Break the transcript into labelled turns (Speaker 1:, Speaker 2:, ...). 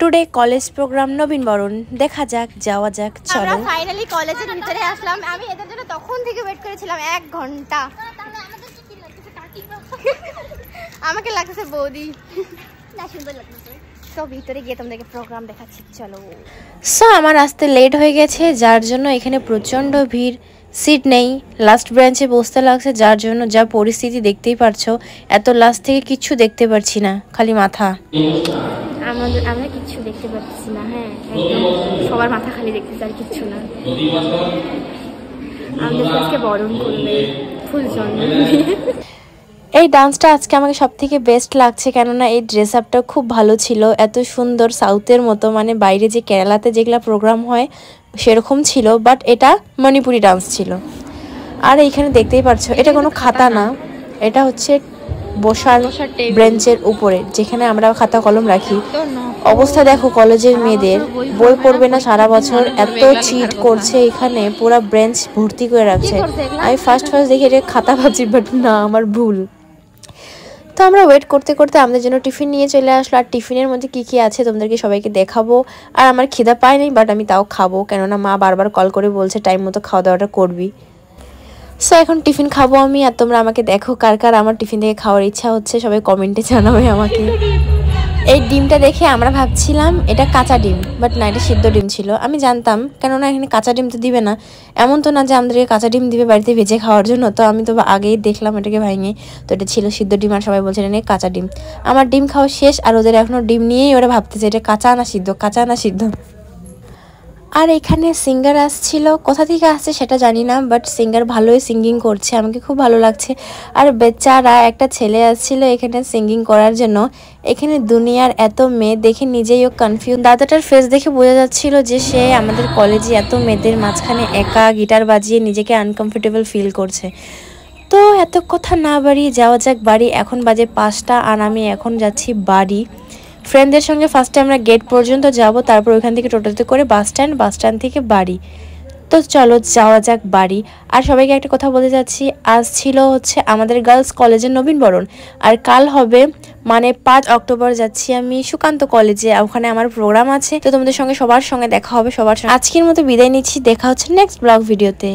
Speaker 1: Today college program নবীন বরণ, দেখা যাক, যাওয়া যাক, চলো।
Speaker 2: আমরা ফাইনালি কলেজের ভিতরে আসলাম। আমি এদের জন্য তখন থেকে ওয়েট করেছিলাম 1 ঘন্টা। আমাকে লাগতেছে বৌদি, না সুন্দর লাগতেছে। তো ভিতরে গিয়ে তোমাদেরকে প্রোগ্রাম দেখাচ্ছি, চলো।
Speaker 1: সো আমার আসতে লেট হয়ে গেছে, যার জন্য এখানে প্রচন্ড ভিড়, সিট নেই, লাস্ট বেঞ্চে বসতে লাগছে, যার জন্য যা পরিস্থিতি দেখতেই পারছো। এত লাস্ট থেকে কিচ্ছু দেখতে পারছি না, খালি মাথা।
Speaker 2: আমরা কিচ্ছু দেখতে পাচ্ছি না, হ্যাঁ একদম সবার মাথা খালি দেখতেছি, আর কিচ্ছু না। আমাদের আজকে বরণ করবে ফুল চন্দন দিয়ে।
Speaker 1: এই ডান্সটা আজকে আমাকে সব থেকে বেস্ট লাগছে, কেননা এই ড্রেস আপটা খুব ভালো ছিল, এত সুন্দর, সাউথের মতো, মানে বাইরে যে কেরালাতে যেগুলো প্রোগ্রাম হয় সেরকম ছিল, বাট এটা মণিপুরি ডান্স ছিল। আর এইখানে দেখতেই পারছো এটা কোনো খাতা না, এটা হচ্ছে বসার বেঞ্চের উপরে, যেখানে আমরা খাতা কলম রাখি। অবস্থা দেখো কলেজের মেয়েদের, বই পড়বে না সারা বছর, এত চিট করছে এখানে, পুরা বেঞ্চ ভর্তি করে রাখছে। আমি ফার্স্ট দেখি এটা খাতা ভাবছি, বাট না, আমার ভুল। তো আমরা ওয়েট করতে করতে আমাদের জন্য টিফিন নিয়ে চলে আসলো, আর টিফিনের মধ্যে কি কি আছে তোমাদেরকে সবাইকে দেখাবো। আর আমার খিদা পায়নি, বাট আমি তাও খাবো, কেননা মা বারবার কল করে বলছে টাইম মতো খাওয়া দাওয়াটা করবি। সো এখন টিফিন খাবো আমি, আর তোমরা আমাকে দেখো কার কার আমার টিফিন থেকে খাওয়ার ইচ্ছা হচ্ছে, সবাই কমেন্টে জানাবে আমাকে। এই ডিমটা দেখে আমরা ভাবছিলাম এটা কাঁচা ডিম, বাট না, এটা সিদ্ধ ডিম ছিল। আমি জানতাম, কেননা এখানে কাঁচা ডিম তো দিবে না, এমন তো না যে আমাদেরকে কাঁচা ডিম দিবে বাড়িতে ভেজে খাওয়ার জন্য। তো আমি তো আগেই দেখলাম এটাকে ভাঙে, তো এটা ছিল সিদ্ধ ডিম, আর সবাই বলছে এটা কাঁচা ডিম। আমার ডিম খাওয়া শেষ, আর ওদের এখনো ডিম নিয়েই ওরা ভাবতেছে এটা কাঁচা না সিদ্ধ, কাঁচা না সিদ্ধ। আর এখানে সিঙ্গার আসছিল, কোথা থেকে আসছে সেটা জানি না, বাট সিঙ্গার ভালোই সিঙ্গিং করছে, আমাকে খুব ভালো লাগছে। আর বেচারা একটা ছেলে আসছিল এখানে সিঙ্গিং করার জন্য। এখানে দুনিয়ার এত মেয়ে দেখে নিজেই ও কনফিউজ। দাদাটার ফেস দেখে বোঝা যাচ্ছিল যে সে আমাদের কলেজে এত মেয়েদের মাঝখানে একা গিটার বাজিয়ে নিজেকে আনকমফোর্টেবল ফিল করছে। তো এত কথা না বাড়িয়ে যাওয়া যাক বাড়ি। এখন বাজে 5টা, আর আমি এখন যাচ্ছি বাড়ি। ফ্রেন্ডদের সঙ্গে ফার্স্টে আমরা গেট পর্যন্ত যাব, তারপর ওইখান থেকে টোটোতে করে বাস স্ট্যান্ড থেকে বাড়ি। তো চলো যাওয়া যাক বাড়ি। আর সবাইকে একটা কথা বলতে যাচ্ছি, আজ ছিল হচ্ছে আমাদের গার্লস কলেজের নবীনবরণ, আর কাল হবে মানে 5 অক্টোবর যাচ্ছি আমি সুকান্ত কলেজে, ওখানে আমার প্রোগ্রাম আছে। তো তোমাদের সঙ্গে সবার সঙ্গে দেখা হবে, সবার সঙ্গে আজকের মতো বিদায় নিচ্ছি, দেখা হচ্ছে নেক্সট ব্লগ ভিডিওতে।